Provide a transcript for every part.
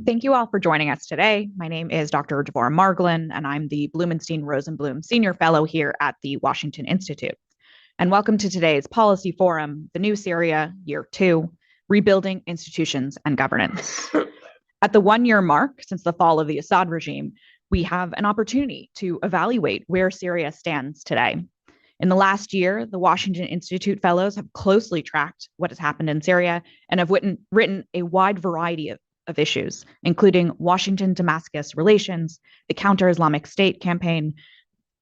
Thank you all for joining us today. My name is Dr. Devorah Margolin, and I'm the Blumenstein-Rosenbloom Senior Fellow here at the Washington Institute. And welcome to today's Policy Forum, The New Syria, Year 2, Rebuilding Institutions and Governance. At the one-year mark since the fall of the Assad regime, we have an opportunity to evaluate where Syria stands today. In the last year, the Washington Institute Fellows have closely tracked what has happened in Syria and have written a wide variety of issues, including Washington-Damascus relations, the counter-Islamic State campaign,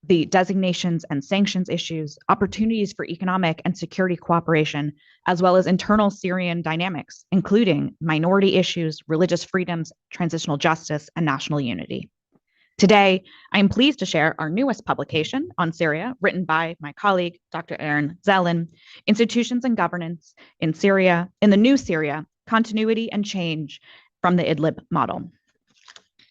the designations and sanctions issues, opportunities for economic and security cooperation, as well as internal Syrian dynamics, including minority issues, religious freedoms, transitional justice, and national unity. Today, I am pleased to share our newest publication on Syria, written by my colleague, Dr. Aaron Zelin, Institutions and Governance in Syria, in the New Syria, Continuity and Change from the Idlib Model.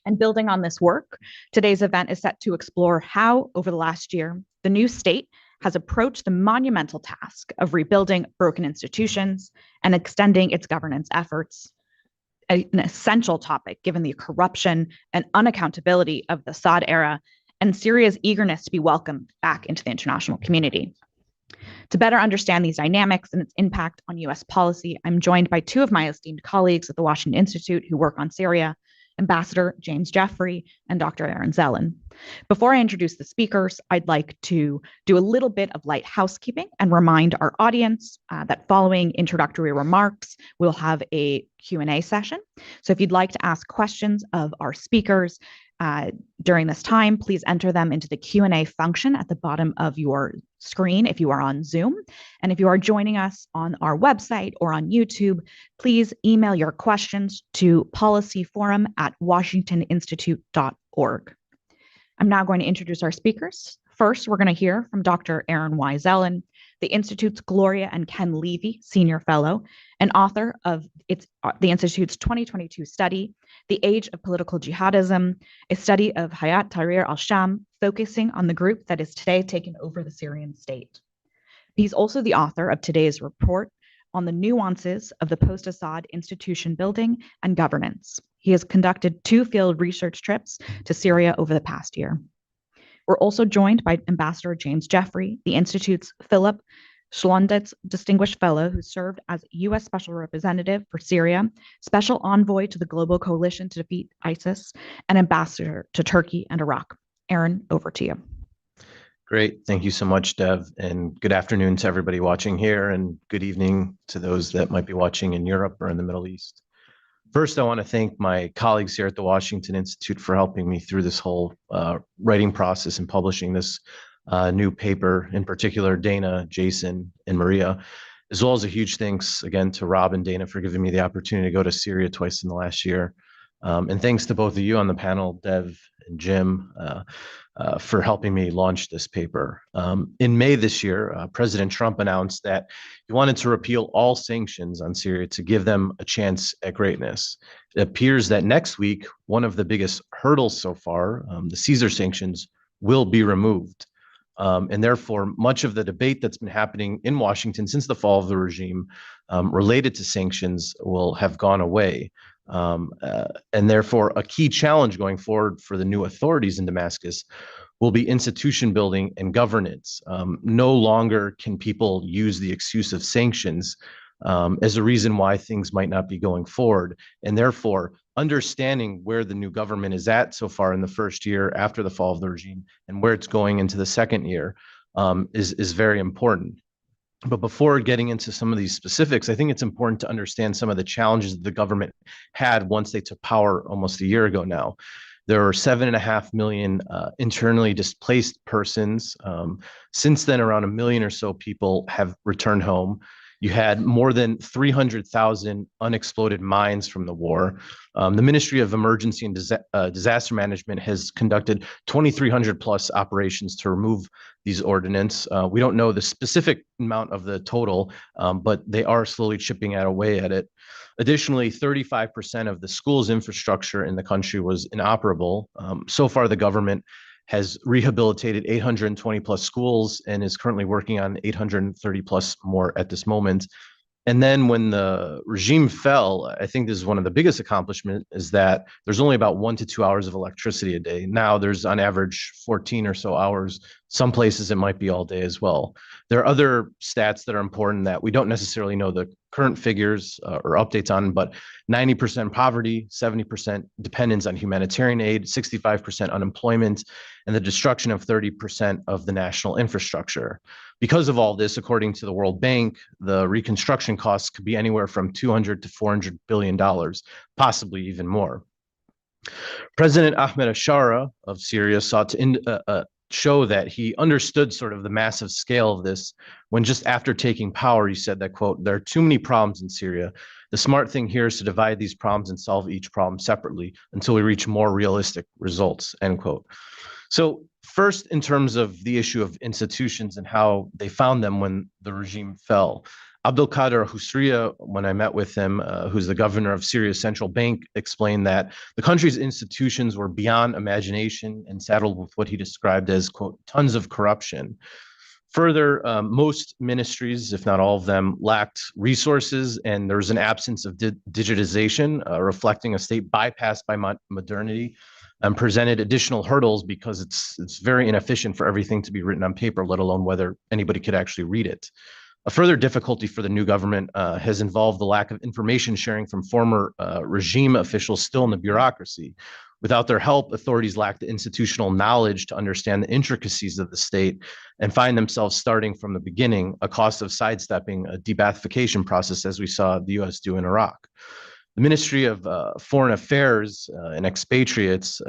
And building on this work, today's event is set to explore how, over the last year, the new state has approached the monumental task of rebuilding broken institutions and extending its governance efforts, an essential topic given the corruption and unaccountability of the Assad era and Syria's eagerness to be welcomed back into the international community. To better understand these dynamics and its impact on US policy, I'm joined by two of my esteemed colleagues at the Washington Institute who work on Syria, Ambassador James Jeffrey and Dr. Aaron Zelin. Before I introduce the speakers, I'd like to do a little bit of light housekeeping and remind our audience that following introductory remarks, we'll have a Q&A session. So if you'd like to ask questions of our speakers during this time, please enter them into the Q&A function at the bottom of your screen if you are on Zoom. And if you are joining us on our website or on YouTube, please email your questions to policyforum@washingtoninstitute.org. I'm now going to introduce our speakers. First, we're going to hear from Dr. Aaron Y. Zelin, the Institute's Gloria and Ken Levy Senior Fellow and author of the Institute's 2022 study, The Age of Political Jihadism, a study of Hayat Tahrir al-Sham, focusing on the group that is today taken over the Syrian state. He's also the author of today's report on the nuances of the post-Assad institution building and governance. He has conducted 2 field research trips to Syria over the past year. We're also joined by Ambassador James Jeffrey, the Institute's Philip Schlonditz Distinguished Fellow, who served as U.S. Special Representative for Syria, Special Envoy to the Global Coalition to Defeat ISIS, and Ambassador to Turkey and Iraq. Aaron, over to you. Great. Thank you so much, Dev. And good afternoon to everybody watching here, and good evening to those that might be watching in Europe or in the Middle East. First, I want to thank my colleagues here at the Washington Institute for helping me through this whole writing process and publishing this new paper, in particular, Dana, Jason, and Maria, as well as a huge thanks again to Rob and Dana for giving me the opportunity to go to Syria twice in the last year. And thanks to both of you on the panel, Dev and Jim, for helping me launch this paper. In May this year, President Trump announced that he wanted to repeal all sanctions on Syria to give them a chance at greatness. It appears that next week, one of the biggest hurdles so far, the Caesar sanctions, will be removed. And therefore, much of the debate that's been happening in Washington since the fall of the regime related to sanctions will have gone away. And therefore, a key challenge going forward for the new authorities in Damascus will be institution building and governance. No longer can people use the excuse of sanctions as a reason why things might not be going forward. And therefore, understanding where the new government is at so far in the first year after the fall of the regime and where it's going into the second year is very important. But before getting into some of these specifics, I think it's important to understand some of the challenges that the government had once they took power almost a year ago now. There are 7.5 million internally displaced persons. Since then, around 1 million or so people have returned home. You had more than 300,000 unexploded mines from the war. The Ministry of Emergency and Disaster Management has conducted 2,300 plus operations to remove these ordnance. We don't know the specific amount of the total, but they are slowly chipping away at it. Additionally, 35% of the schools infrastructure in the country was inoperable. So far, the government has rehabilitated 820 plus schools and is currently working on 830 plus more at this moment. And then when the regime fell, I think this is one of the biggest accomplishments is that there's only about 1 to 2 hours of electricity a day. Now there's on average 14 or so hours. Some places it might be all day as well. There are other stats that are important that we don't necessarily know the current figures or updates on, but 90% poverty, 70% dependence on humanitarian aid, 65% unemployment, and the destruction of 30% of the national infrastructure. Because of all this, according to the World Bank, the reconstruction costs could be anywhere from $200 to $400 billion, possibly even more. President Ahmed Ashara of Syria sought to show that he understood sort of the massive scale of this when just after taking power, he said that, quote, there are too many problems in Syria. The smart thing here is to divide these problems and solve each problem separately until we reach more realistic results, end quote. So first, in terms of the issue of institutions and how they found them when the regime fell, Abdulkader Husriya, when I met with him, who's the governor of Syria's central bank, explained that the country's institutions were beyond imagination and saddled with what he described as, quote, tons of corruption. Further, most ministries, if not all of them, lacked resources, and there was an absence of digitization, reflecting a state bypassed by modernity, and presented additional hurdles because it's very inefficient for everything to be written on paper, let alone whether anybody could actually read it. A further difficulty for the new government has involved the lack of information sharing from former regime officials still in the bureaucracy. Without their help, authorities lack the institutional knowledge to understand the intricacies of the state and find themselves starting from the beginning, a cost of sidestepping a de-Baathification process as we saw the US do in Iraq. The Ministry of Foreign Affairs and Expatriates,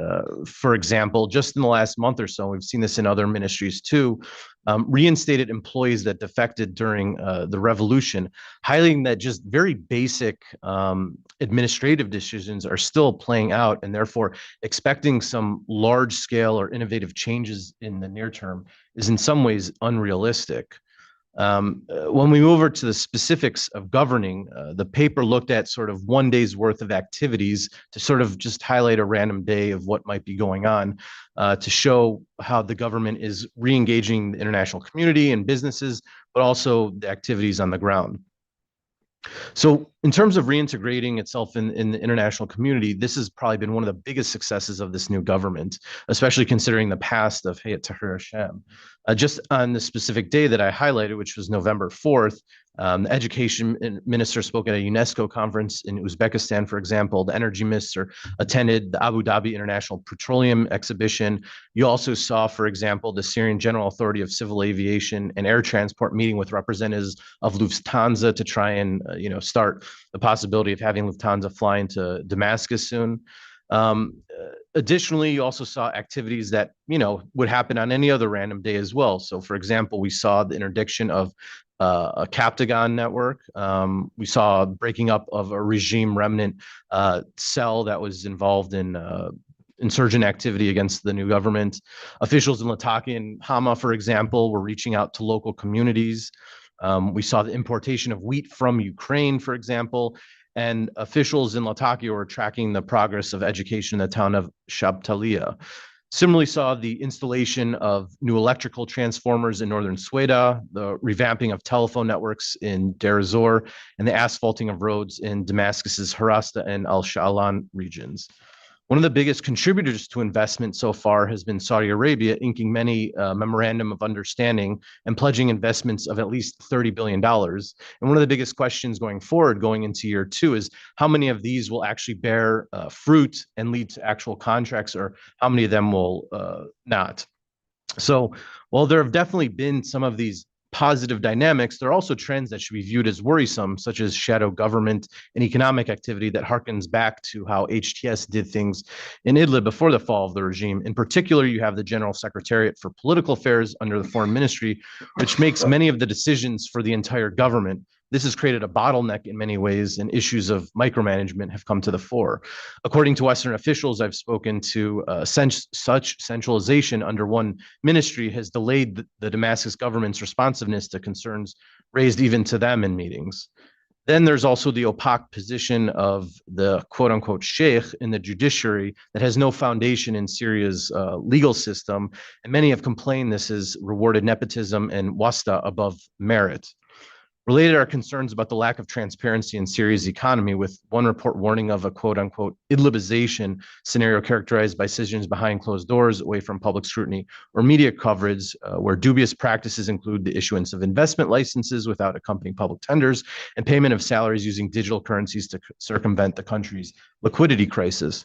for example, just in the last month or so, we've seen this in other ministries too, reinstated employees that defected during the revolution, highlighting that just very basic administrative decisions are still playing out, and therefore expecting some large scale or innovative changes in the near term is in some ways unrealistic. When we move over to the specifics of governing, the paper looked at sort of one day's worth of activities to sort of just highlight a random day of what might be going on, to show how the government is re-engaging the international community and businesses, but also the activities on the ground. So in terms of reintegrating itself in the international community, this has probably been one of the biggest successes of this new government, especially considering the past of Hayat Tahrir Hashem. Just on the specific day that I highlighted, which was November 4th, the education minister spoke at a UNESCO conference in Uzbekistan, for example. The energy minister attended the Abu Dhabi International Petroleum Exhibition. You also saw, for example, the Syrian General Authority of Civil Aviation and Air Transport meeting with representatives of Lufthansa to try and start the possibility of having Lufthansa fly into Damascus soon. Additionally, you also saw activities that, would happen on any other random day as well. So, for example, we saw the interdiction of a Captagon network. We saw breaking up of a regime remnant cell that was involved in insurgent activity against the new government. Officials in Latakia and Hama, for example, were reaching out to local communities. We saw the importation of wheat from Ukraine, for example, and officials in Latakia were tracking the progress of education in the town of Shabtalia. Similarly, saw the installation of new electrical transformers in northern Sweda, the revamping of telephone networks in Deir ez-Zor, and the asphalting of roads in Damascus's Harasta and Al-Sha'alan regions. One of the biggest contributors to investment so far has been Saudi Arabia, inking many memorandum of understanding and pledging investments of at least $30 billion. And one of the biggest questions going forward, going into year two, is how many of these will actually bear fruit and lead to actual contracts, or how many of them will not. So while there have definitely been some of these positive dynamics, there are also trends that should be viewed as worrisome, such as shadow government and economic activity that harkens back to how HTS did things in Idlib before the fall of the regime. In particular, you have the General Secretariat for Political Affairs under the Foreign Ministry, which makes many of the decisions for the entire government. This has created a bottleneck in many ways, and issues of micromanagement have come to the fore. According to Western officials I've spoken to, such centralization under one ministry has delayed the Damascus government's responsiveness to concerns raised even to them in meetings. Then there's also the opaque position of the quote-unquote sheikh in the judiciary that has no foundation in Syria's legal system, and many have complained this has rewarded nepotism and wasta above merit. Related are concerns about the lack of transparency in Syria's economy, with one report warning of a quote unquote Idlibization scenario characterized by decisions behind closed doors, away from public scrutiny or media coverage, where dubious practices include the issuance of investment licenses without accompanying public tenders and payment of salaries using digital currencies to circumvent the country's liquidity crisis.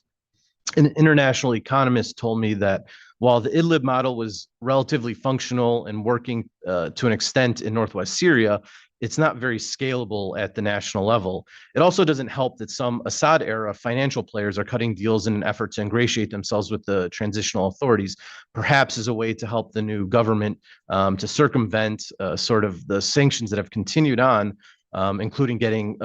An international economist told me that while the Idlib model was relatively functional and working to an extent in northwest Syria, it's not very scalable at the national level. It also doesn't help that some Assad era financial players are cutting deals in an effort to ingratiate themselves with the transitional authorities, perhaps as a way to help the new government to circumvent sort of the sanctions that have continued on, including getting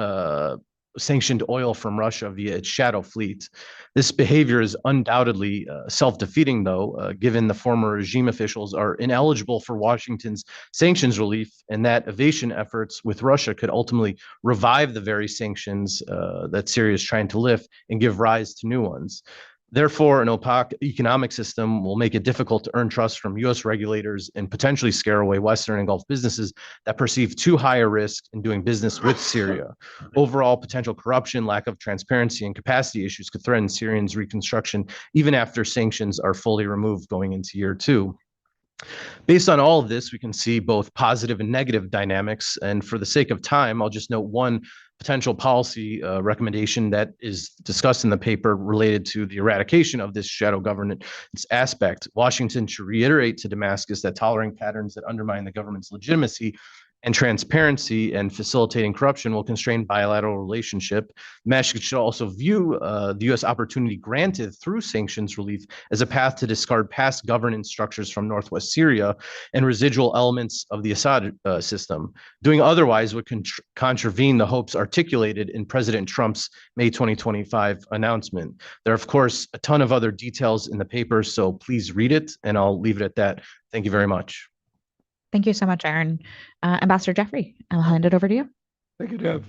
sanctioned oil from Russia via its shadow fleet. This behavior is undoubtedly self-defeating, though, given the former regime officials are ineligible for Washington's sanctions relief, and that evasion efforts with Russia could ultimately revive the very sanctions that Syria is trying to lift and give rise to new ones. Therefore, an opaque economic system will make it difficult to earn trust from U.S. regulators and potentially scare away Western and Gulf businesses that perceive too high a risk in doing business with Syria. Overall, potential corruption, lack of transparency, and capacity issues could threaten Syrians' reconstruction even after sanctions are fully removed going into year two. Based on all of this, we can see both positive and negative dynamics. And for the sake of time, I'll just note one potential policy recommendation that is discussed in the paper related to the eradication of this shadow governance aspect. Washington should reiterate to Damascus that tolerating patterns that undermine the government's legitimacy and transparency and facilitating corruption will constrain bilateral relationship. Damascus should also view the U.S. opportunity granted through sanctions relief as a path to discard past governance structures from northwest Syria and residual elements of the Assad system. Doing otherwise would contravene the hopes articulated in President Trump's May 2025 announcement. There are, of course, a ton of other details in the paper, so please read it, and I'll leave it at that. Thank you very much. Thank you so much, Aaron. Ambassador Jeffrey, I'll hand it over to you. Thank you, Dev.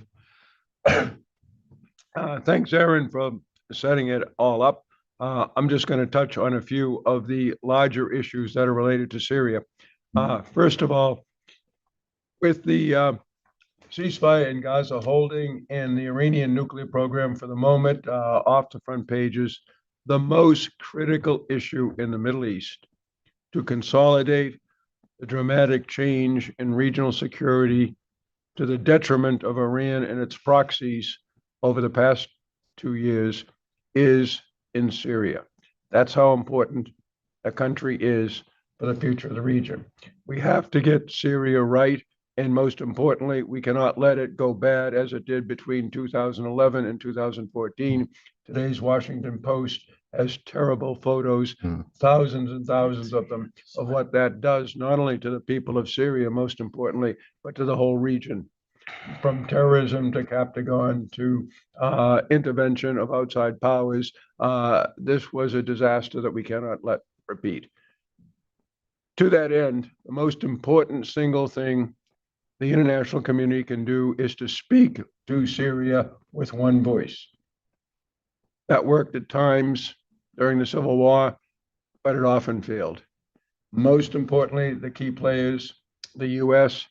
Thanks, Aaron, for setting it all up. I'm just going to touch on a few of the larger issues that are related to Syria. First of all, with the ceasefire in Gaza holding and the Iranian nuclear program for the moment off the front pages, the most critical issue in the Middle East to consolidate the dramatic change in regional security to the detriment of Iran and its proxies over the past 2 years is in Syria. That's how important a country is for the future of the region. We have to get Syria right, and most importantly, we cannot let it go bad as it did between 2011 and 2014. Today's Washington Post has terrible photos, thousands and thousands of them, of what that does, not only to the people of Syria, most importantly, but to the whole region. From terrorism to Captagon to intervention of outside powers, this was a disaster that we cannot let repeat. To that end, the most important single thing the international community can do is to speak to Syria with one voice. That worked at times during the Civil War, but it often failed. Most importantly, the key players, the US,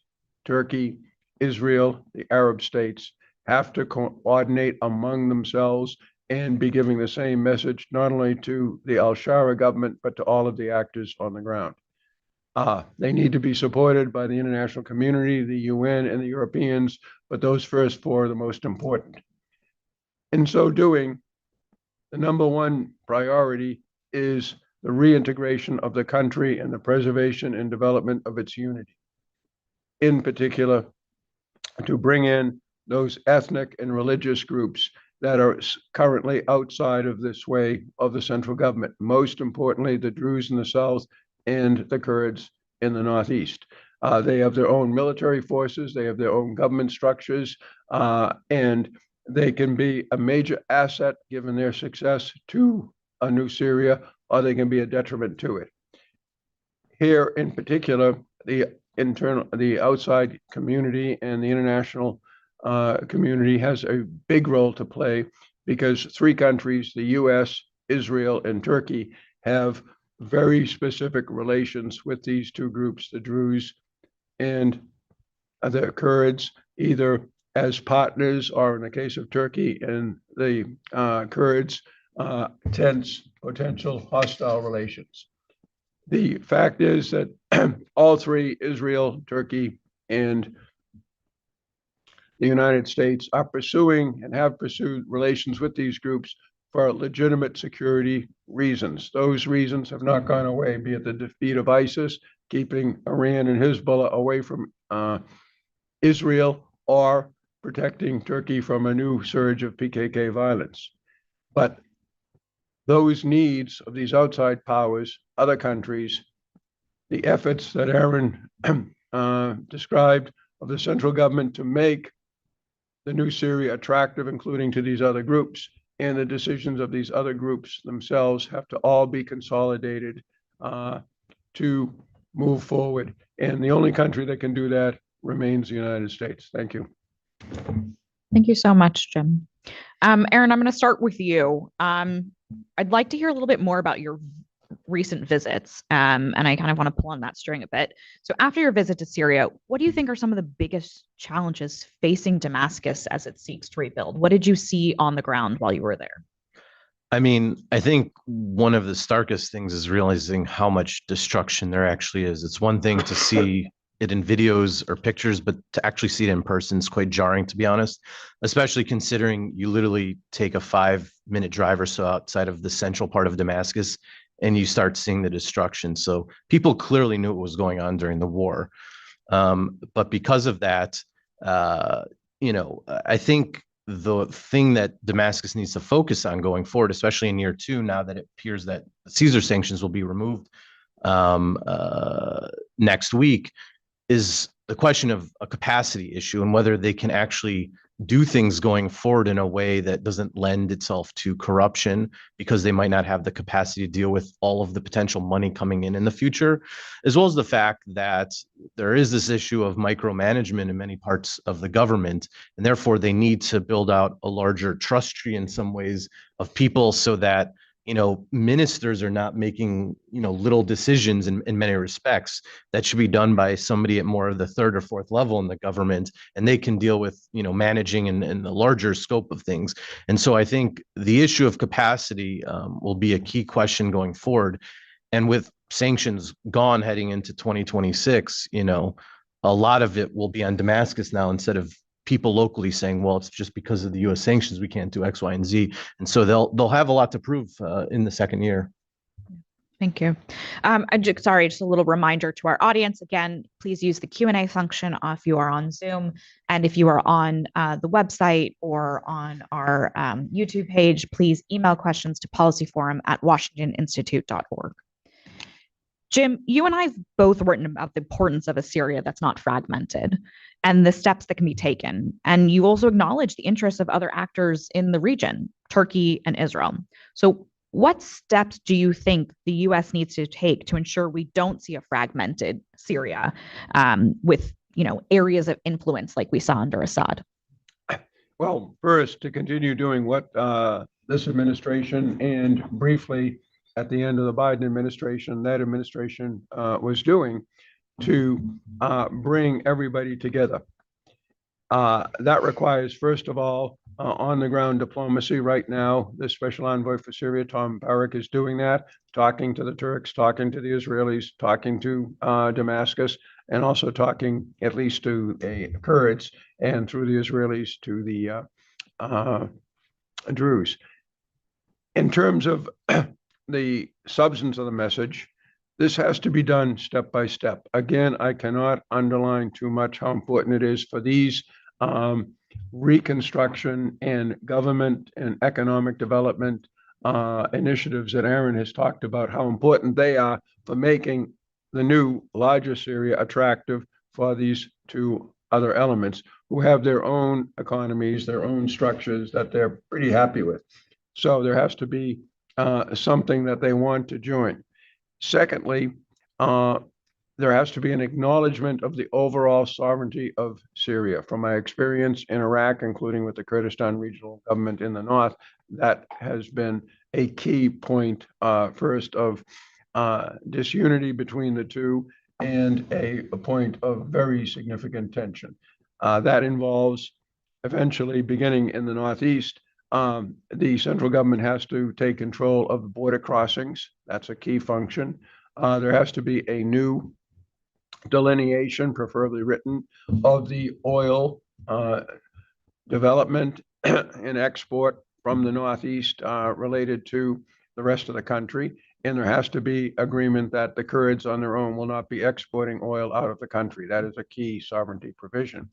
Turkey, Israel, the Arab states, have to coordinate among themselves and be giving the same message, not only to the al-Shara government, but to all of the actors on the ground. They need to be supported by the international community, the UN, and the Europeans, but those first four are the most important. In so doing, the number one priority is the reintegration of the country and the preservation and development of its unity. In particular, to bring in those ethnic and religious groups that are currently outside of this way of the central government. Most importantly, the Druze in the south and the Kurds in the northeast. They have their own military forces, they have their own government structures, and they can be a major asset given their success to a new Syria, or they can be a detriment to it. Here in particular, the outside community and the international community has a big role to play, because three countries, the US, Israel, and Turkey, have very specific relations with these two groups, the Druze and the Kurds, either as partners or in the case of Turkey and the Kurds, tense potential hostile relations. The fact is that all three, Israel, Turkey, and the United States, are pursuing and have pursued relations with these groups for legitimate security reasons. Those reasons have not gone away, be it the defeat of ISIS, keeping Iran and Hezbollah away from Israel, or protecting Turkey from a new surge of PKK violence. But those needs of these outside powers, other countries, the efforts that Aaron described of the central government to make the new Syria attractive, including to these other groups, and the decisions of these other groups themselves have to all be consolidated to move forward. And the only country that can do that remains the United States. Thank you. Thank you so much, Jim. Aaron, I'm going to start with you. I'd like to hear a little bit more about your recent visits, and I kind of want to pull on that string a bit. So after your visit to Syria, what do you think are some of the biggest challenges facing Damascus as it seeks to rebuild? What did you see on the ground while you were there? I mean, I think one of the starkest things is realizing how much destruction there actually is. It's one thing to see it in videos or pictures, but to actually see it in person is quite jarring, to be honest, especially considering you literally take a 5-minute drive or so outside of the central part of Damascus and you start seeing the destruction. So people clearly knew what was going on during the war. But because of that, I think the thing that Damascus needs to focus on going forward, especially in year 2, now that it appears that Caesar sanctions will be removed next week, is the question of a capacity issue and whether they can actually do things going forward in a way that doesn't lend itself to corruption, because they might not have the capacity to deal with all of the potential money coming in the future, as well as the fact that there is this issue of micromanagement in many parts of the government, and therefore they need to build out a larger trust tree in some ways of people so that ministers are not making, little decisions in many respects that should be done by somebody at more of the 3rd or 4th level in the government, and they can deal with, managing and the larger scope of things. And so I think the issue of capacity will be a key question going forward. And with sanctions gone heading into 2026, a lot of it will be on Damascus now, instead of people locally saying, well, it's just because of the U.S. sanctions we can't do X, Y, and Z. And so they'll have a lot to prove in the second year. Thank you. Just a little reminder to our audience. Again, please use the Q&A function if you are on Zoom. And if you are on the website or on our YouTube page, please email questions to policyforum@washingtoninstitute.org. Jim, you and I have both written about the importance of a Syria that's not fragmented and the steps that can be taken. And you also acknowledge the interests of other actors in the region, Turkey and Israel. So what steps do you think the U.S. needs to take to ensure we don't see a fragmented Syria with, areas of influence like we saw under Assad? Well, first, to continue doing what this administration and briefly at the end of the Biden administration, that administration was doing to bring everybody together. That requires, first of all, on-the-ground diplomacy. Right now, the special envoy for Syria, Tom Barrack, is doing that, talking to the Turks, talking to the Israelis, talking to Damascus, and also talking at least to the Kurds, and through the Israelis to the Druze. In terms of the substance of the message, this has to be done step by step. Again, I cannot underline too much how important it is for these reconstruction and government and economic development initiatives that Aaron has talked about, how important they are for making the new larger Syria attractive for these two other elements who have their own economies, their own structures that they're pretty happy with. So there has to be something that they want to join. Secondly, there has to be an acknowledgement of the overall sovereignty of Syria. From my experience in Iraq, including with the Kurdistan regional government in the north, that has been a key point, first, of disunity between the two, and a point of very significant tension. That involves eventually, beginning in the Northeast, the central government has to take control of the border crossings. That's a key function. There has to be a new delineation, preferably written, of the oil development and export from the Northeast related to the rest of the country. And there has to be agreement that the Kurds on their own will not be exporting oil out of the country. That is a key sovereignty provision.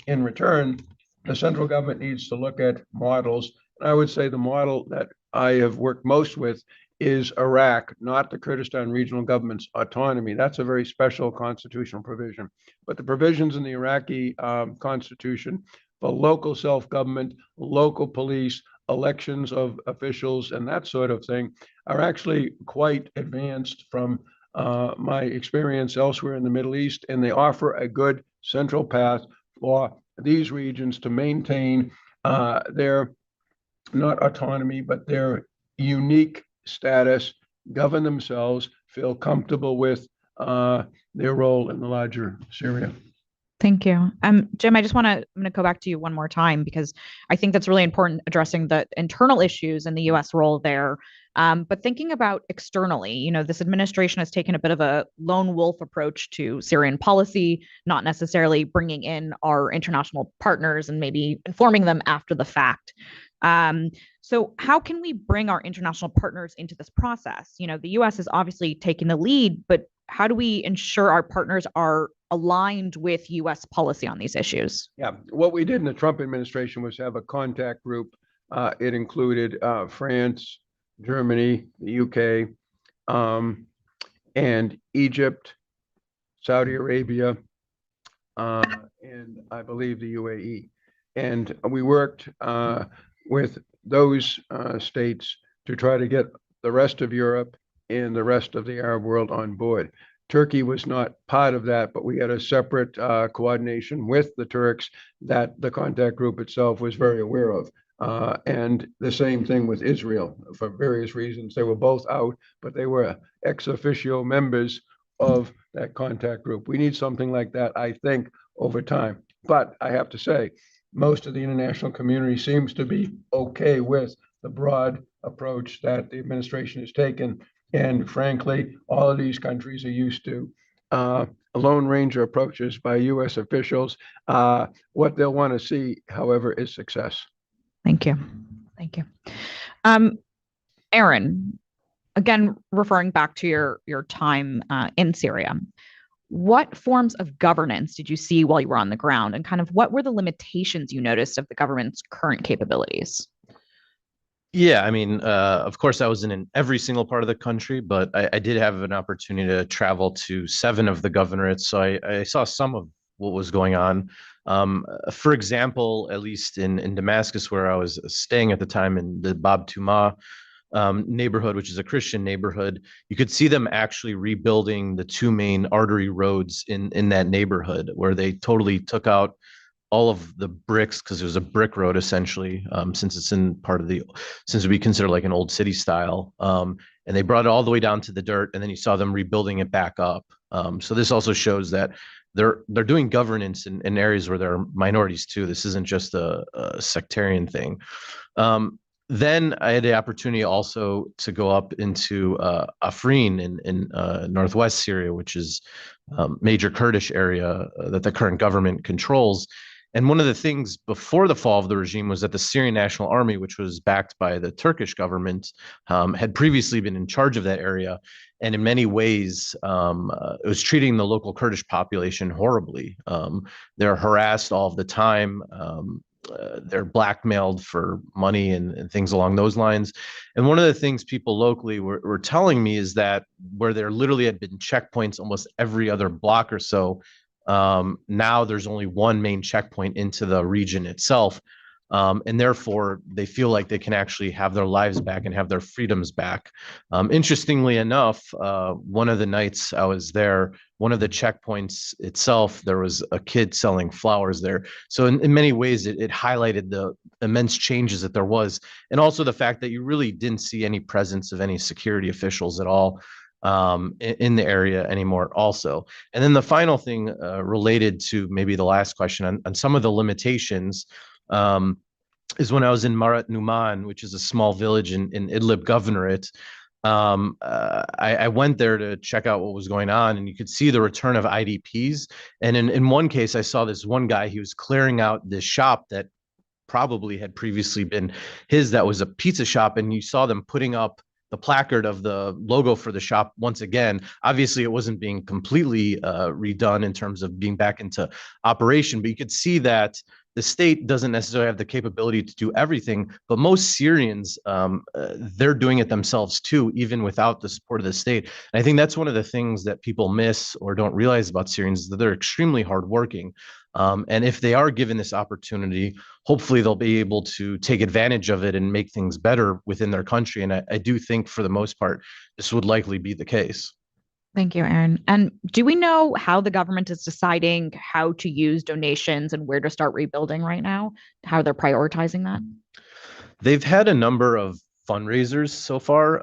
In return, the central government needs to look at models. And I would say the model that I have worked most with is Iraq, not the Kurdistan regional government's autonomy. That's a very special constitutional provision. But the provisions in the Iraqi constitution for local self-government, local police, elections of officials, and that sort of thing are actually quite advanced from my experience elsewhere in the Middle East, and they offer a good central path for these regions to maintain their, not autonomy, but their unique status, govern themselves, feel comfortable with their role in the larger Syria. Thank you. Jim, I'm going to go back to you one more time because I think that's really important addressing the internal issues and the US role there. But thinking about externally, this administration has taken a bit of a lone wolf approach to Syrian policy, not necessarily bringing in our international partners and maybe informing them after the fact. So how can we bring our international partners into this process? The US is obviously taking the lead, but how do we ensure our partners are aligned with US policy on these issues? Yeah, what we did in the Trump administration was have a contact group. It included France, Germany, the UK, and Egypt, Saudi Arabia, and I believe the UAE. And we worked with those states to try to get the rest of Europe and the rest of the Arab world on board. Turkey was not part of that, but we had a separate coordination with the Turks that the contact group itself was very aware of. And the same thing with Israel for various reasons. They were both out, but they were ex officio members of that contact group. We need something like that, I think, over time. But I have to say, most of the international community seems to be okay with the broad approach that the administration has taken. And frankly, all of these countries are used to Lone Ranger approaches by U.S. officials. What they'll want to see, however, is success. Thank you. Thank you. Aaron, again, referring back to your time in Syria, what forms of governance did you see while you were on the ground, and kind of what were the limitations you noticed of the government's current capabilities? Yeah, I mean, of course, I wasn't in every single part of the country, but I did have an opportunity to travel to 7 of the governorates. So I saw some of what was going on. For example, at least in Damascus, where I was staying at the time in the Bab Tuma neighborhood, which is a Christian neighborhood, you could see them actually rebuilding the 2 main artery roads in that neighborhood, where they totally took out all of the bricks, because it was a brick road essentially, since it'd be considered like an old city style. And they brought it all the way down to the dirt, and then you saw them rebuilding it back up. So this also shows that they're doing governance in areas where there are minorities too. This isn't just a sectarian thing. Then I had the opportunity also to go up into Afrin in northwest Syria, which is a major Kurdish area that the current government controls. And one of the things before the fall of the regime was that the Syrian National Army, which was backed by the Turkish government, had previously been in charge of that area. And in many ways, it was treating the local Kurdish population horribly. They're harassed all of the time. They're blackmailed for money and things along those lines. And one of the things people locally were telling me is that where there literally had been checkpoints almost every other block or so, now there's only one main checkpoint into the region itself. And therefore, they feel like they can actually have their lives back and have their freedoms back. Interestingly enough, one of the nights I was there, one of the checkpoints itself, there was a kid selling flowers there. So in many ways, it highlighted the immense changes that there was, and also the fact that you really didn't see any presence of any security officials at all. in the area anymore also. And then the final thing related to maybe the last question on some of the limitations is when I was in Marat Numan, which is a small village in Idlib Governorate. I went there to check out what was going on, and you could see the return of IDPs. And in one case, I saw this one guy, he was clearing out this shop that probably had previously been his, that was a pizza shop, and you saw them putting up the placard of the logo for the shop once again. Obviously, it wasn't being completely redone in terms of being back into operation, but you could see that the state doesn't necessarily have the capability to do everything, but most Syrians, they're doing it themselves too, even without the support of the state. And I think that's one of the things that people miss or don't realize about Syrians, is that they're extremely hardworking. And if they are given this opportunity, hopefully they'll be able to take advantage of it and make things better within their country. And I do think for the most part, this would likely be the case. Thank you, Aaron. And do we know how the government is deciding how to use donations and where to start rebuilding right now? How they're prioritizing that? They've had a number of fundraisers so far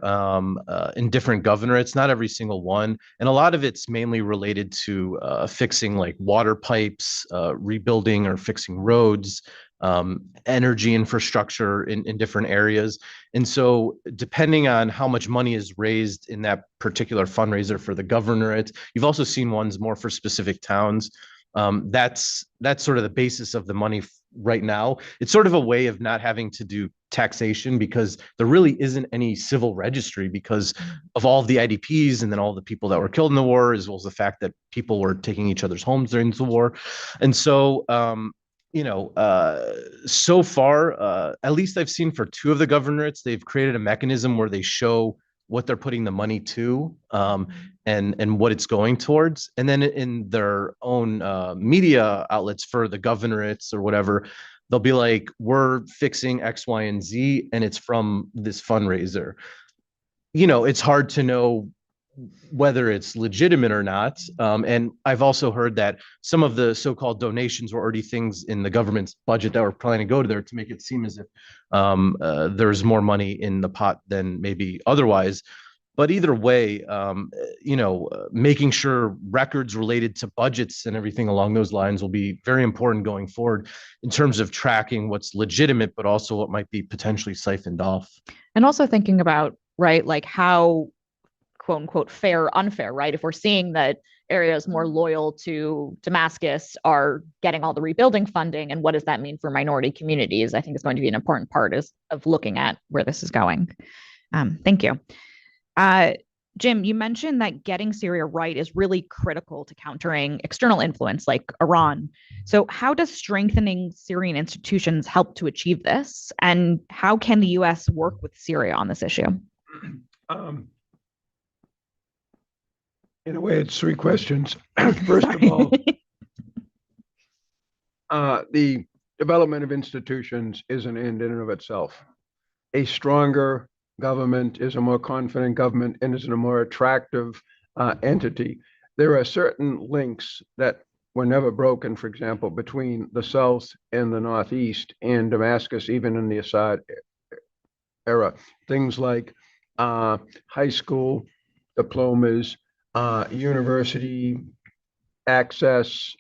in different governorates, not every single one. And a lot of it's mainly related to fixing like water pipes, rebuilding or fixing roads, energy infrastructure in different areas. And so depending on how much money is raised in that particular fundraiser for the governorate, you've also seen ones more for specific towns. That's sort of the basis of the money right now. It's sort of a way of not having to do taxation, because there really isn't any civil registry because of all of the IDPs and then all the people that were killed in the war, as well as the fact that people were taking each other's homes during the war. And so so far, at least I've seen for two of the governorates, they've created a mechanism where they show what they're putting the money to, and what it's going towards. And then in their own media outlets for the governorates or whatever, they'll be like, we're fixing X, Y, and Z, and it's from this fundraiser. It's hard to know whether it's legitimate or not. And I've also heard that some of the so-called donations were already things in the government's budget that were planning to go to there to make it seem as if there's more money in the pot than maybe otherwise. But either way, making sure records related to budgets and everything along those lines will be very important going forward in terms of tracking what's legitimate, but also what might be potentially siphoned off. And also thinking about, right, like how quote unquote fair, unfair, right? If we're seeing that areas more loyal to Damascus are getting all the rebuilding funding, and what does that mean for minority communities? I think is going to be an important part of looking at where this is going. Thank you. Jim, you mentioned that getting Syria right is really critical to countering external influence like Iran. So how does strengthening Syrian institutions help to achieve this? And how can the US work with Syria on this issue? In a way, it's three questions. First of all, the development of institutions is an end in and of itself. A stronger government is a more confident government and is a more attractive entity. There are certain links that were never broken, for example, between the South and the Northeast and Damascus, even in the Assad era. Things like high school diplomas, university access,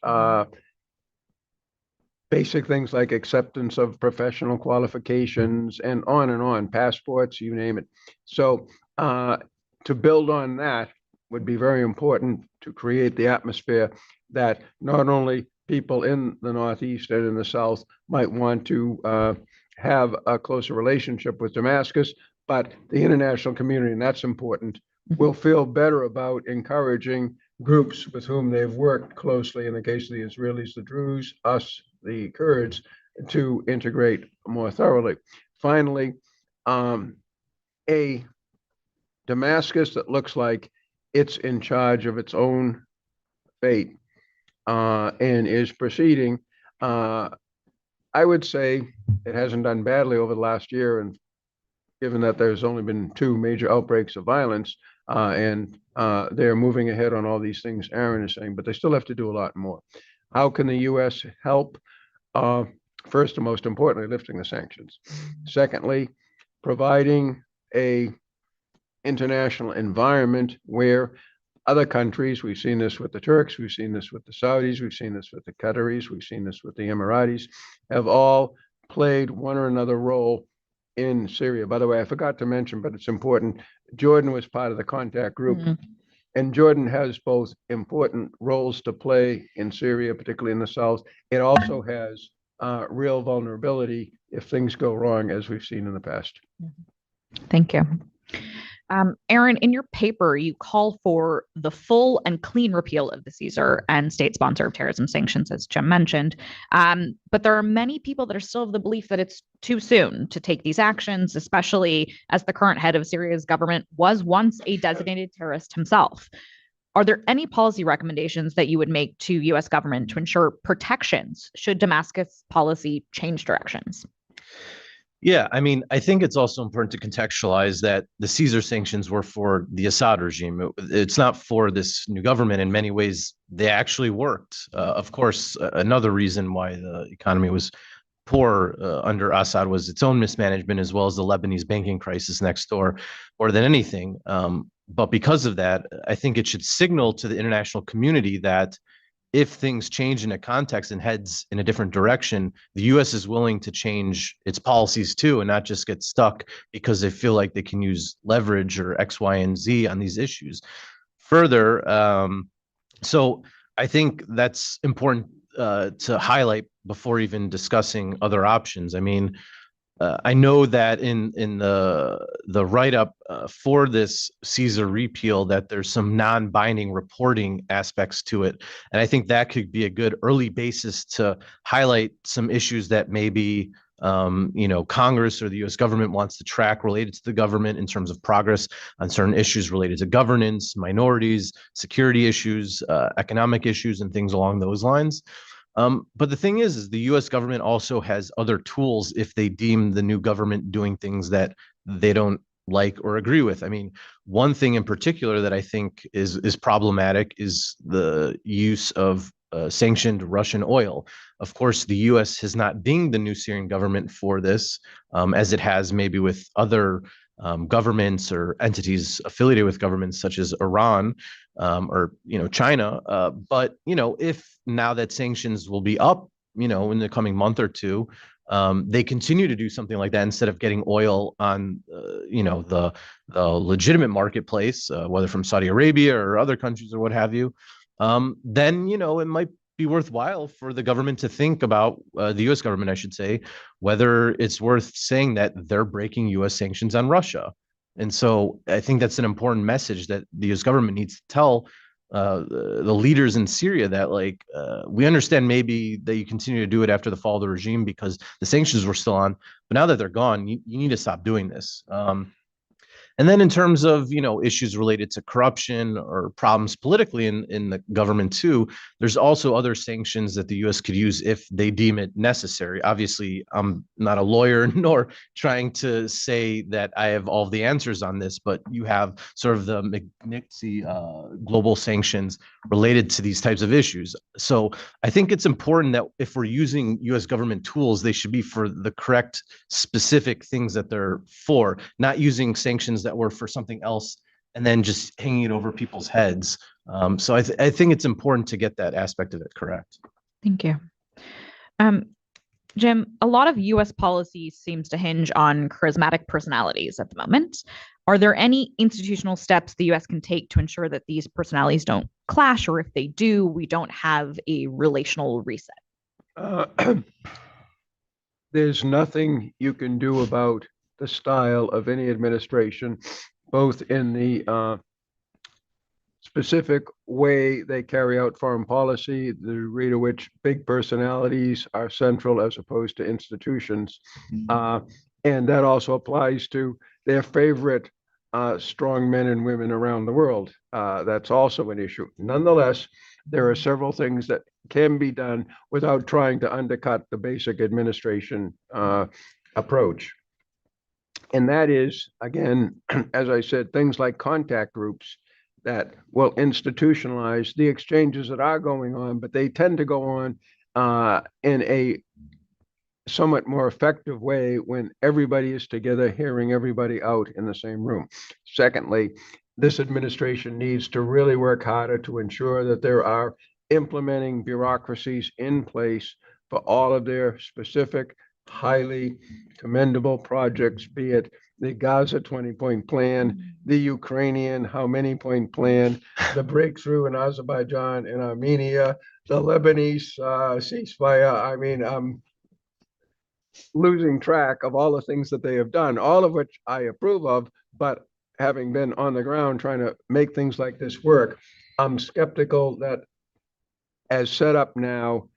basic things like acceptance of professional qualifications, and on, passports, you name it. So to build on that would be very important to create the atmosphere that not only people in the Northeast and in the South might want to have a closer relationship with Damascus, but the international community, and that's important, will feel better about encouraging groups with whom they've worked closely, in the case of the Israelis, the Druze, us, the Kurds, to integrate more thoroughly. Finally, a Damascus that looks like it's in charge of its own fate and is proceeding, I would say it hasn't done badly over the last year, and given that there's only been 2 major outbreaks of violence, and they're moving ahead on all these things Aaron is saying, but they still have to do a lot more. How can the U.S. help? First and most importantly, lifting the sanctions. Secondly, providing a international environment where other countries, we've seen this with the Turks, we've seen this with the Saudis, we've seen this with the Qataris, we've seen this with the Emiratis, have all played one or another role in Syria. By the way, I forgot to mention, but it's important, Jordan was part of the contact group. And Jordan has both important roles to play in Syria, particularly in the south. It also has real vulnerability if things go wrong, as we've seen in the past. Thank you. Aaron, in your paper, you call for the full and clean repeal of the Caesar and state sponsor of terrorism sanctions, as Jim mentioned. But there are many people that are still of the belief that it's too soon to take these actions, especially as the current head of Syria's government was once a designated terrorist himself. Are there any policy recommendations that you would make to U.S. government to ensure protections should Damascus policy change directions? Yeah, I mean, I think it's also important to contextualize that the Caesar sanctions were for the Assad regime. It's not for this new government. In many ways, they actually worked. Of course, another reason why the economy was poor under Assad was its own mismanagement, as well as the Lebanese banking crisis next door, more than anything. But because of that, I think it should signal to the international community that if things change in a context and heads in a different direction, the U.S. is willing to change its policies too, and not just get stuck because they feel like they can use leverage or X, Y, and Z on these issues. Further, so I think that's important to highlight before even discussing other options. I mean, I know that in the write-up for this Caesar repeal that there's some non-binding reporting aspects to it, and I think that could be a good early basis to highlight some issues that maybe Congress or the U.S. government wants to track related to the government in terms of progress on certain issues related to governance, minorities, security issues, economic issues, and things along those lines. But the thing is the U.S. government also has other tools if they deem the new government doing things that they don't like or agree with. I mean, one thing in particular that I think is problematic is the use of sanctioned Russian oil. Of course, the U.S. has not dinged the new Syrian government for this, as it has maybe with other governments or entities affiliated with governments such as Iran or China. But if now that sanctions will be up, in the coming month or two, they continue to do something like that instead of getting oil on, the legitimate marketplace, whether from Saudi Arabia or other countries or what have you, then it might be worthwhile for the government to think about the U.S. government, I should say, whether it's worth saying that they're breaking U.S. sanctions on Russia. And so I think that's an important message that the U.S. government needs to tell the leaders in Syria that, we understand maybe that you continue to do it after the fall of the regime because the sanctions were still on, but now that they're gone, you need to stop doing this. And then in terms of, issues related to corruption or problems politically in the government too, there's also other sanctions that the U.S. could use if they deem it necessary. Obviously, I'm not a lawyer nor trying to say that I have all the answers on this, but you have sort of the Magnitsky global sanctions related to these types of issues. So I think it's important that if we're using U.S. government tools, they should be for the correct specific things that they're for, not using sanctions that were for something else and then just hanging it over people's heads. So I think it's important to get that aspect of it correct. Thank you. Jim, a lot of U.S. policy seems to hinge on charismatic personalities at the moment. Are there any institutional steps the U.S. can take to ensure that these personalities don't clash, or if they do, we don't have a relational reset? There's nothing you can do about the style of any administration, both in the specific way they carry out foreign policy, the degree to which big personalities are central as opposed to institutions. And that also applies to their favorite strong men and women around the world. That's also an issue. Nonetheless, there are several things that can be done without trying to undercut the basic administration approach. And that is, again, as I said, things like contact groups that will institutionalize the exchanges that are going on, but they tend to go on in a somewhat more effective way when everybody is together, hearing everybody out in the same room. Secondly, this administration needs to really work harder to ensure that there are implementing bureaucracies in place for all of their specific, highly commendable projects, be it the Gaza 20-point plan, the Ukrainian how many point plan, the breakthrough in Azerbaijan and Armenia, the Lebanese ceasefire. I mean, I'm losing track of all the things that they have done, all of which I approve of, but having been on the ground trying to make things like this work, I'm skeptical that as set up now,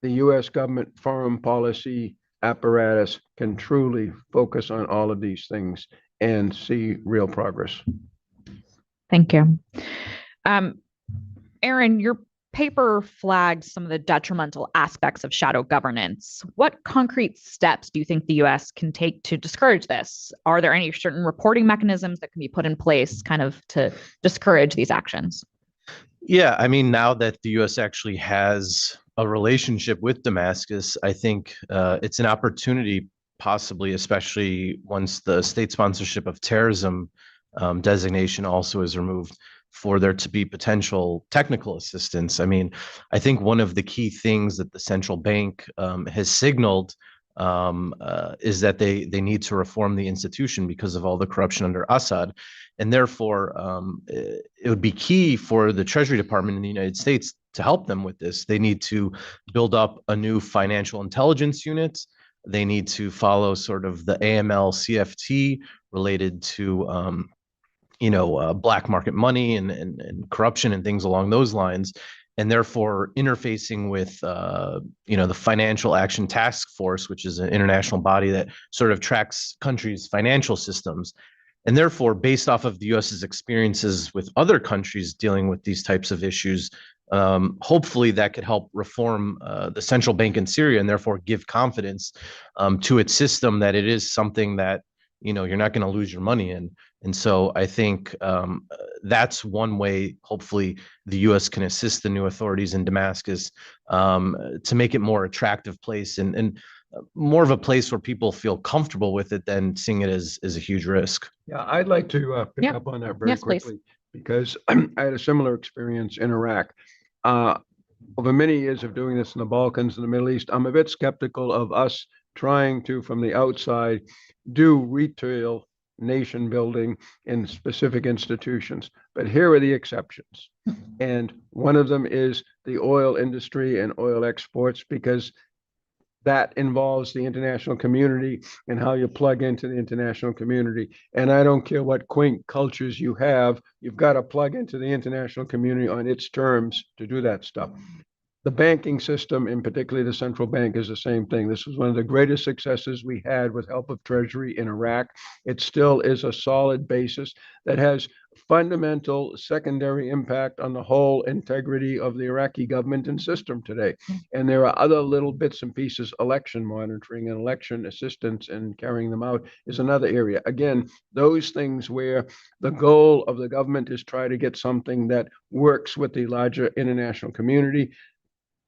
the US government foreign policy apparatus can truly focus on all of these things and see real progress. Thank you. Aaron, your paper flagged some of the detrimental aspects of shadow governance. What concrete steps do you think the US can take to discourage this? Are there any certain reporting mechanisms that can be put in place kind of to discourage these actions? Yeah, I mean, now that the US actually has a relationship with Damascus, I think it's an opportunity, possibly, especially once the state sponsorship of terrorism designation also is removed, for there to be potential technical assistance. I mean, I think one of the key things that the central bank has signaled is that they need to reform the institution because of all the corruption under Assad. And therefore, it would be key for the Treasury Department in the United States to help them with this. They need to build up a new financial intelligence unit. They need to follow sort of the AML CFT related to black market money and corruption and things along those lines, and therefore interfacing with the Financial Action Task Force, which is an international body that sort of tracks countries' financial systems. And therefore, based off of the US's experiences with other countries dealing with these types of issues, hopefully that could help reform the central bank in Syria and therefore give confidence to its system that it is something that you're not going to lose your money in. And so I think that's one way, hopefully, the U.S. can assist the new authorities in Damascus to make it more attractive place and more of a place where people feel comfortable with it than seeing it as a huge risk. Yeah, I'd like to pick up on that very quickly, please. Because I had a similar experience in Iraq. Over many years of doing this in the Balkans and the Middle East, I'm a bit skeptical of us trying to, from the outside, do retail nation building in specific institutions. But here are the exceptions. And one of them is the oil industry and oil exports, because that involves the international community and how you plug into the international community. And I don't care what quaint cultures you have, you've got to plug into the international community on its terms to do that stuff. The banking system, and particularly the central bank, is the same thing. This was one of the greatest successes we had with help of Treasury in Iraq. It still is a solid basis that has fundamental secondary impact on the whole integrity of the Iraqi government and system today. And there are other little bits and pieces. Election monitoring and election assistance and carrying them out is another area. Again, those things where the goal of the government is try to get something that works with the larger international community.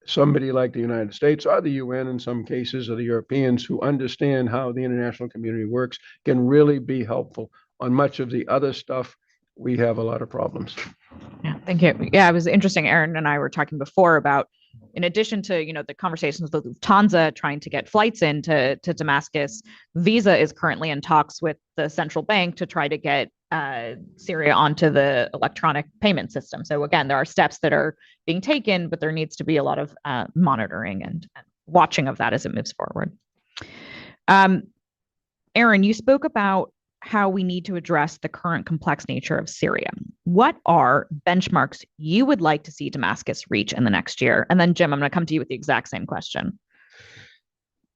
Somebody like the United States or the UN in some cases, or the Europeans who understand how the international community works, can really be helpful. On much of the other stuff, we have a lot of problems. Yeah, thank you. Yeah, it was interesting. Aaron and I were talking before about, in addition to the conversations with Lufthansa trying to get flights into Damascus, Visa is currently in talks with the central bank to try to get Syria onto the electronic payment system. So again, there are steps that are being taken, but there needs to be a lot of monitoring and watching of that as it moves forward. Aaron, you spoke about how we need to address the current complex nature of Syria. What are benchmarks you would like to see Damascus reach in the next year? And then, Jim, I'm going to come to you with the exact same question.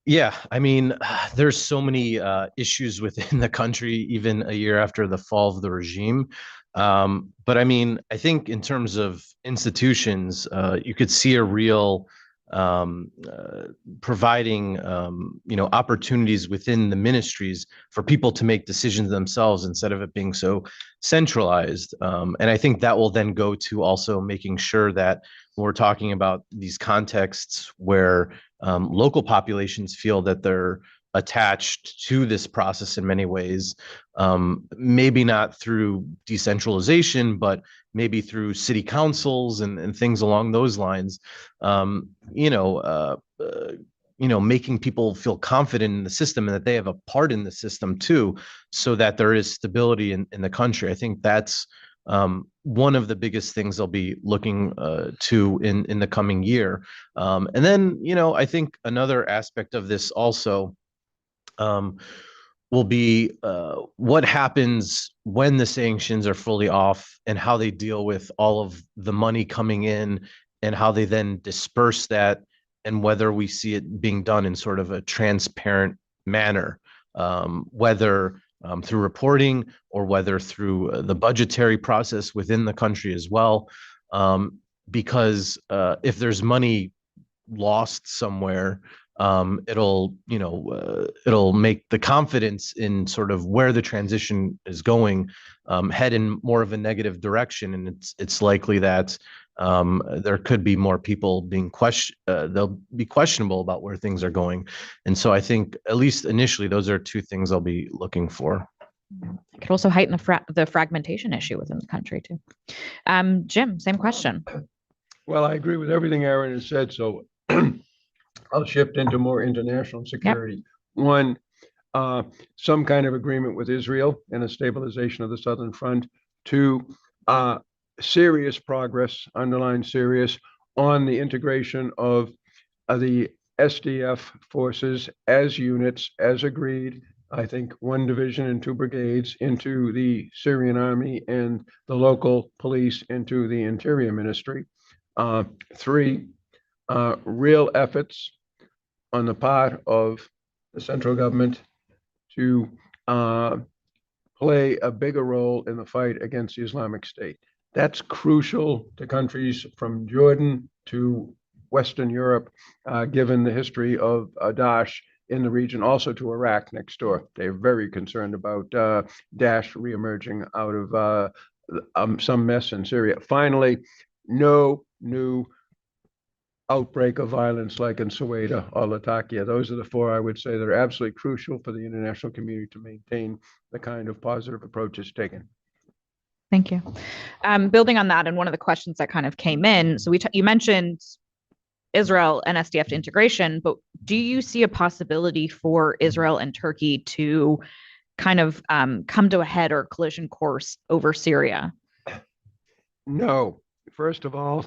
Yeah, I mean, there's so many issues within the country, even a year after the fall of the regime. But I mean, I think in terms of institutions, you could see a real providing opportunities within the ministries for people to make decisions themselves instead of it being so centralized. And I think that will then go to also making sure that when we're talking about these contexts where local populations feel that they're attached to this process in many ways, maybe not through decentralization, but maybe through city councils and things along those lines, making people feel confident in the system and that they have a part in the system too, so that there is stability in the country. I think that's one of the biggest things they'll be looking to in the coming year. And then, I think another aspect of this also will be what happens when the sanctions are fully off and how they deal with all of the money coming in and how they then disperse that, and whether we see it being done in sort of a transparent manner, whether through reporting or whether through the budgetary process within the country as well. Because if there's money lost somewhere, it'll make the confidence in sort of where the transition is going head in more of a negative direction, and it's likely that there could be more people being they'll be questionable about where things are going. And so I think at least initially those are two things I'll be looking for. It could also heighten the fragmentation issue within the country too. Jim, same question. Well, I agree with everything Aaron has said, so I'll shift into more international security. Yep. One, some kind of agreement with Israel and a stabilization of the Southern Front. Two, serious progress, underline serious, on the integration of the SDF forces as units, as agreed. I think 1 division and 2 brigades into the Syrian army and the local police into the Interior Ministry. 3, real efforts on the part of the central government to play a bigger role in the fight against the Islamic State. That's crucial to countries from Jordan to Western Europe, given the history of Daesh in the region, also to Iraq next door. They're very concerned about Daesh reemerging out of some mess in Syria. Finally, no new outbreak of violence like in Soweto or Latakia. Those are the 4 I would say that are absolutely crucial for the international community to maintain the kind of positive approaches taken. Thank you. Building on that, and one of the questions that kind of came in, so you mentioned Israel and SDF integration, but do you see a possibility for Israel and Turkey to kind of come to a head or collision course over Syria? No. First of all,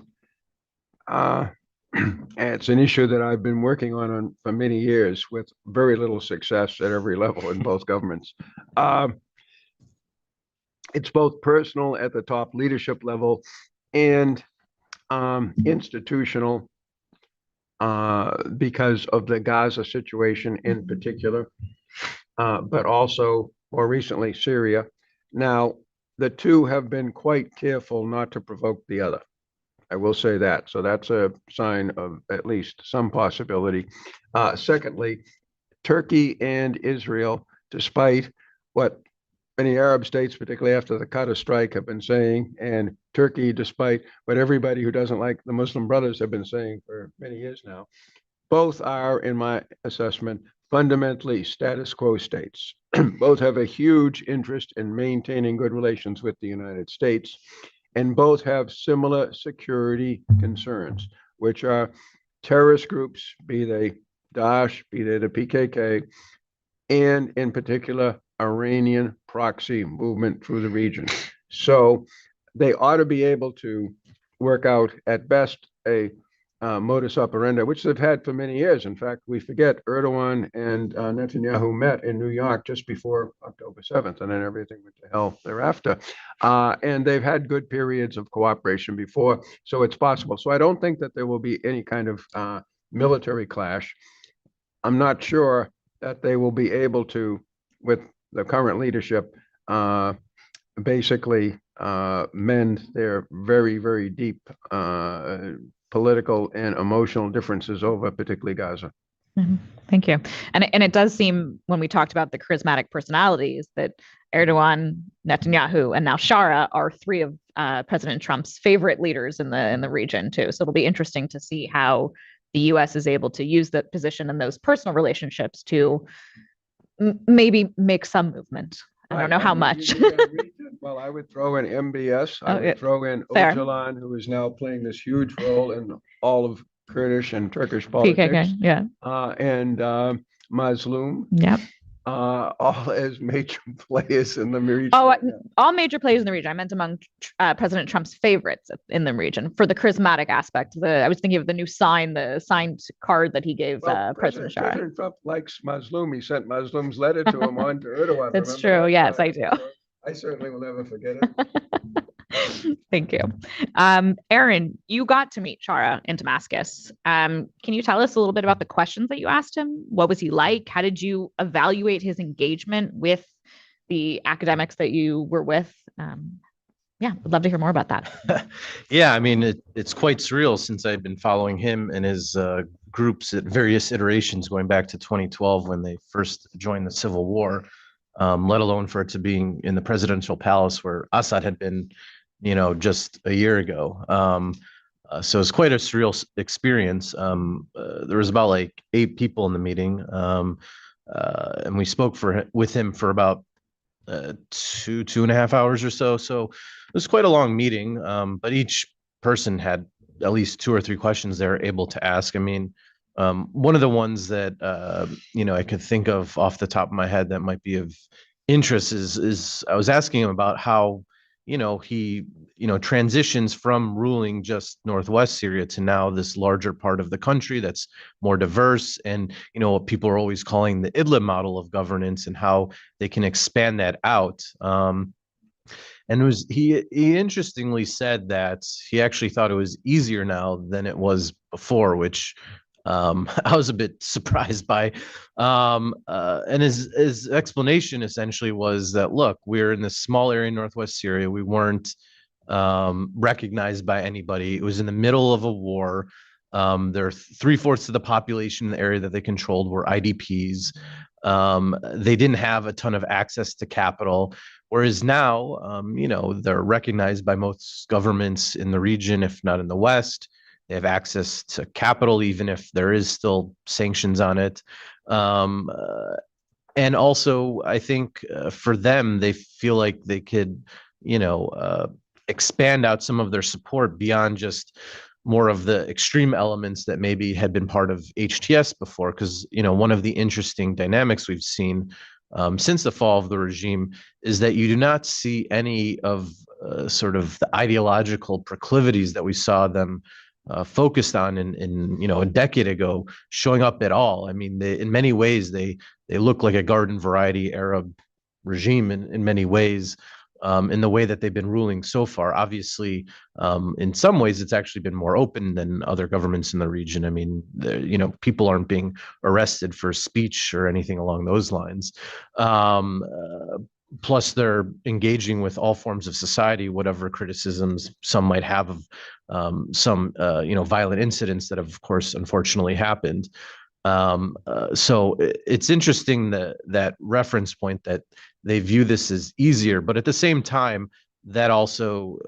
it's an issue that I've been working on for many years with very little success at every level in both governments. It's both personal at the top leadership level and institutional because of the Gaza situation in particular, but also more recently Syria. Now, the two have been quite careful not to provoke the other. I will say that. So that's a sign of at least some possibility. Secondly, Turkey and Israel, despite what many Arab states, particularly after the Qatar strike, have been saying, and Turkey, despite what everybody who doesn't like the Muslim Brothers have been saying for many years now, both are, in my assessment, fundamentally status quo states. Both have a huge interest in maintaining good relations with the United States, and both have similar security concerns, which are terrorist groups, be they Daesh, be they the PKK, and in particular, Iranian proxy movement through the region. So they ought to be able to work out at best a modus operandi, which they've had for many years. In fact, we forget Erdogan and Netanyahu met in New York just before October 7th, and then everything went to hell thereafter. And they've had good periods of cooperation before, so it's possible. So I don't think that there will be any kind of military clash. I'm not sure that they will be able to, with the current leadership, basically mend their very, very deep political and emotional differences over, particularly Gaza. Thank you. And it does seem when we talked about the charismatic personalities that Erdogan, Netanyahu, and now Shara are three of President Trump's favorite leaders in the region too. So it'll be interesting to see how the U.S. is able to use that position and those personal relationships to maybe make some movement. I don't know how much. Well, I would throw in MBS. I would throw in Öcalan, who is now playing this huge role in all of Kurdish and Turkish politics. PKK, yeah. And Mazlum. Yep. All as major players in the region. Oh, all major players in the region. I meant among President Trump's favorites in the region for the charismatic aspect. I was thinking of the new the signed card that he gave President Shara. President Trump likes Mazlum. He sent Mazlum's letter to him on to Erdogan. It's true. Yes, I do. I certainly will never forget it. Thank you. Aaron, you got to meet Shara in Damascus. Can you tell us a little bit about the questions that you asked him? What was he like? How did you evaluate his engagement with the academics that you were with? Yeah, I'd love to hear more about that. Yeah, I mean, it's quite surreal since I've been following him and his groups at various iterations going back to 2012 when they first joined the civil war, let alone for it to being in the presidential palace where Assad had been just a year ago. So it's quite a surreal experience. There was about like 8 people in the meeting, and we spoke with him for about 2.5 hours or so. So it was quite a long meeting, but each person had at least 2 or 3 questions they were able to ask. I mean, one of the ones that I could think of off the top of my head that might be of interest is I was asking him about how he transitions from ruling just northwest Syria to now this larger part of the country that's more diverse, and what people are always calling the Idlib model of governance, and how they can expand that out. And he interestingly said that he actually thought it was easier now than it was before, which I was a bit surprised by. And his explanation essentially was that, look, we're in this small area in northwest Syria. We weren't recognized by anybody. It was in the middle of a war. There are 3/4 of the population in the area that they controlled were IDPs. They didn't have a ton of access to capital. Whereas now, they're recognized by most governments in the region, if not in the West. They have access to capital, even if there is still sanctions on it. And also, I think for them, they feel like they could, expand out some of their support beyond just more of the extreme elements that maybe had been part of HTS before. Because, one of the interesting dynamics we've seen since the fall of the regime is that you do not see any of sort of the ideological proclivities that we saw them focused on in a decade ago showing up at all. I mean, in many ways, they look like a garden variety Arab regime in many ways, in the way that they've been ruling so far. Obviously, in some ways, it's actually been more open than other governments in the region. I mean, people aren't being arrested for speech or anything along those lines. Plus, they're engaging with all forms of society, whatever criticisms some might have of some violent incidents that have, of course, unfortunately happened. So it's interesting that reference point that they view this as easier, but at the same time, that also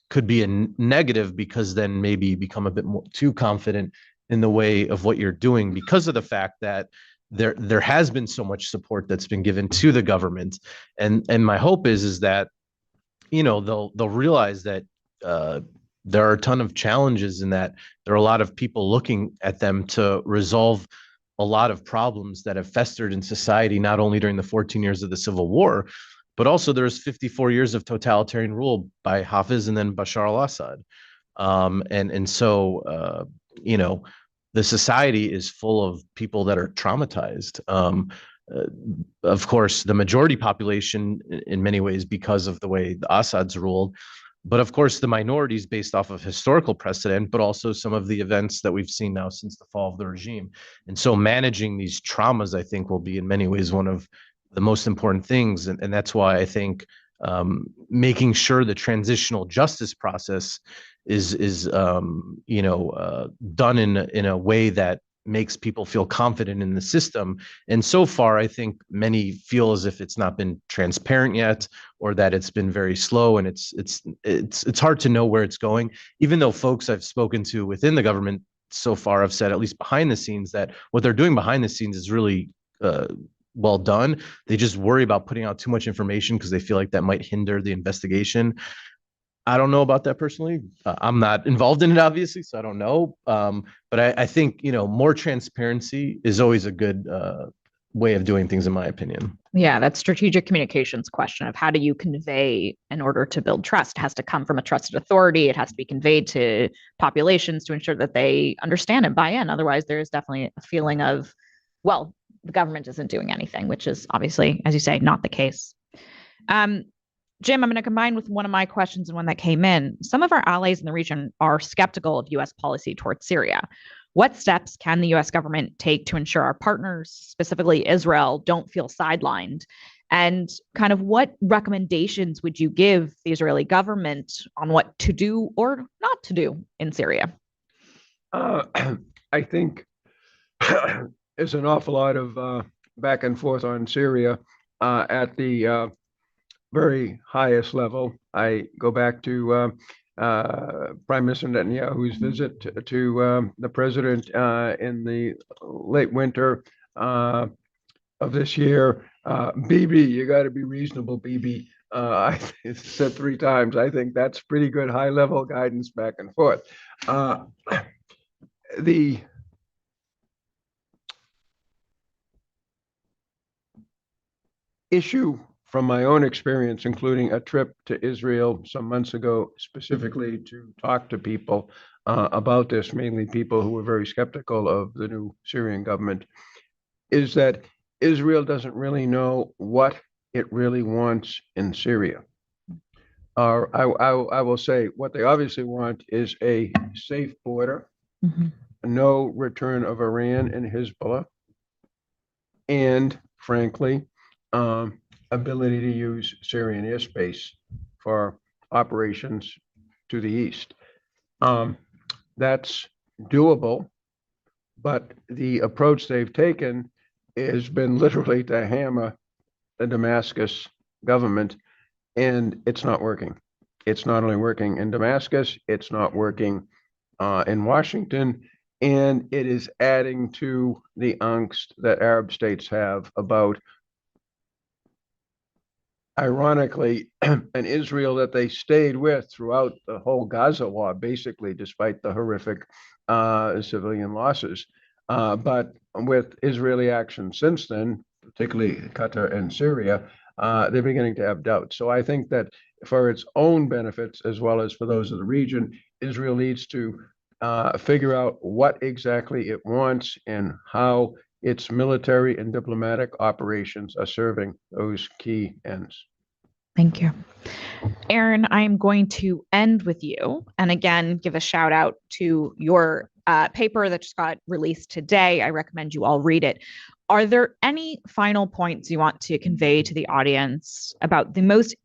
could be a negative, because then maybe you become a bit more too confident in the way of what you're doing because of the fact that there has been so much support that's been given to the government, and my hope is that they'll realize that there are a ton of challenges, in that there are a lot of people looking at them to resolve a lot of problems that have festered in society, not only during the 14 years of the civil war, but also there's 54 years of totalitarian rule by Hafiz and then Bashar al-Assad. So the society is full of people that are traumatized. Of course, the majority population in many ways because of the way the Assad's ruled, but of course the minorities based off of historical precedent, but also some of the events that we've seen now since the fall of the regime. And so managing these traumas, I think, will be in many ways one of the most important things. And that's why I think making sure the transitional justice process is done in a way that makes people feel confident in the system. And so far, I think many feel as if it's not been transparent yet, or that it's been very slow, and it's hard to know where it's going. Even though folks I've spoken to within the government so far have said, at least behind the scenes, that what they're doing behind the scenes is really well done. They just worry about putting out too much information because they feel like that might hinder the investigation. I don't know about that personally. I'm not involved in it, obviously, so I don't know. But I think, more transparency is always a good way of doing things, in my opinion. Yeah, that strategic communications question of how do you convey in order to build trust. It has to come from a trusted authority. It has to be conveyed to populations to ensure that they understand and buy in. Otherwise, there is definitely a feeling of, well, the government isn't doing anything, which is obviously, as you say, not the case. Jim, I'm going to combine with one of my questions and one that came in. Some of our allies in the region are skeptical of U.S. policy towards Syria. What steps can the U.S. government take to ensure our partners, specifically Israel, don't feel sidelined? And kind of what recommendations would you give the Israeli government on what to do or not to do in Syria? I think there's an awful lot of back and forth on Syria at the very highest level. I go back to Prime Minister Netanyahu's visit to the president in the late winter of this year. Bibi, you got to be reasonable, Bibi. I said 3 times. I think that's pretty good high-level guidance back and forth. The issue from my own experience, including a trip to Israel some months ago, specifically to talk to people about this, mainly people who were very skeptical of the new Syrian government, is that Israel doesn't really know what it really wants in Syria. I will say what they obviously want is a safe border, no return of Iran and Hezbollah, and frankly, ability to use Syrian airspace for operations to the east. That's doable, but the approach they've taken has been literally to hammer the Damascus government, and it's not working. It's not only working in Damascus, it's not working in Washington, and it is adding to the angst that Arab states have about, ironically, an Israel that they stayed with throughout the whole Gaza war, basically, despite the horrific civilian losses. But with Israeli action since then, particularly Qatar and Syria, they're beginning to have doubts. So I think that for its own benefits, as well as for those of the region, Israel needs to figure out what exactly it wants and how its military and diplomatic operations are serving those key ends. Thank you. Aaron, I'm going to end with you and again give a shout out to your paper that just got released today. I recommend you all read it. Are there any final points you want to convey to the audience about the most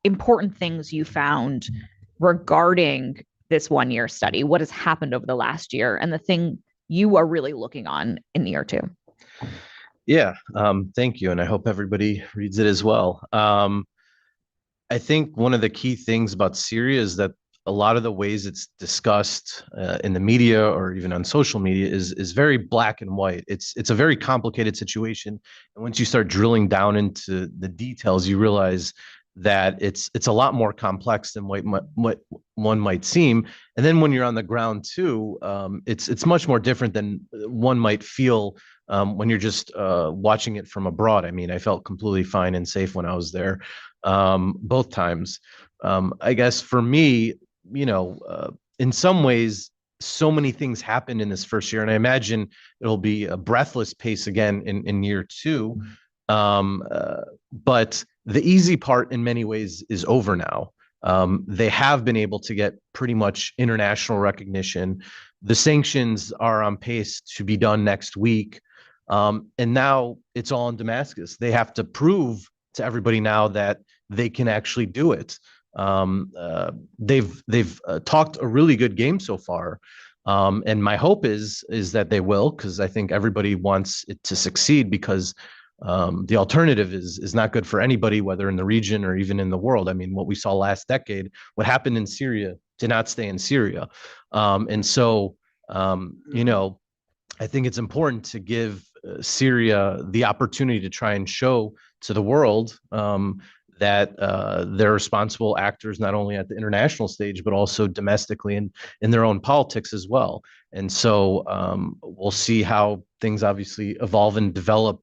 important things you found regarding this 1-year study? What has happened over the last year and the thing you are really looking on in year 2? Yeah, thank you. And I hope everybody reads it as well. I think one of the key things about Syria is that a lot of the ways it's discussed in the media or even on social media is very black and white. It's a very complicated situation. And once you start drilling down into the details, you realize that it's a lot more complex than what one might seem. And then when you're on the ground too, it's much more different than one might feel when you're just watching it from abroad. I mean, I felt completely fine and safe when I was there both times. I guess for me, in some ways, so many things happened in this first year, and I imagine it'll be a breathless pace again in year 2. But the easy part in many ways is over now. They have been able to get pretty much international recognition. The sanctions are on pace to be done next week. And now it's all in Damascus. They have to prove to everybody now that they can actually do it. They've talked a really good game so far. And my hope is that they will, because I think everybody wants it to succeed, because the alternative is not good for anybody, whether in the region or even in the world. I mean, what we saw last decade, what happened in Syria did not stay in Syria. And so, I think it's important to give Syria the opportunity to try and show to the world that they're responsible actors, not only at the international stage, but also domestically and in their own politics as well. And so we'll see how things obviously evolve and develop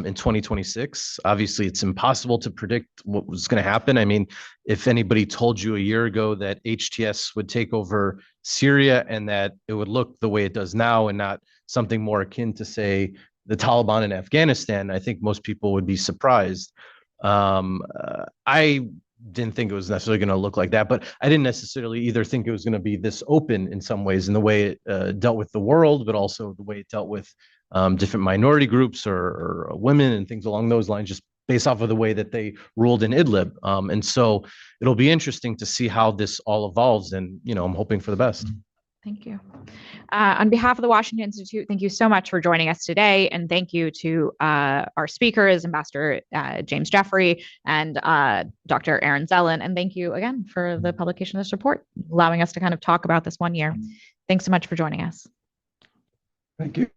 in 2026. Obviously, it's impossible to predict what was going to happen. I mean, if anybody told you a year ago that HTS would take over Syria and that it would look the way it does now and not something more akin to, say, the Taliban in Afghanistan, I think most people would be surprised. I didn't think it was necessarily going to look like that, but I didn't necessarily either think it was going to be this open in some ways in the way it dealt with the world, but also the way it dealt with different minority groups or women and things along those lines, just based off of the way that they ruled in Idlib. And so it'll be interesting to see how this all evolves. And, I'm hoping for the best. Thank you. On behalf of the Washington Institute, thank you so much for joining us today. And thank you to our speakers, Ambassador James Jeffrey and Dr. Aaron Zelin. And thank you again for the publication of this report, allowing us to kind of talk about this one year. Thanks so much for joining us. Thank you.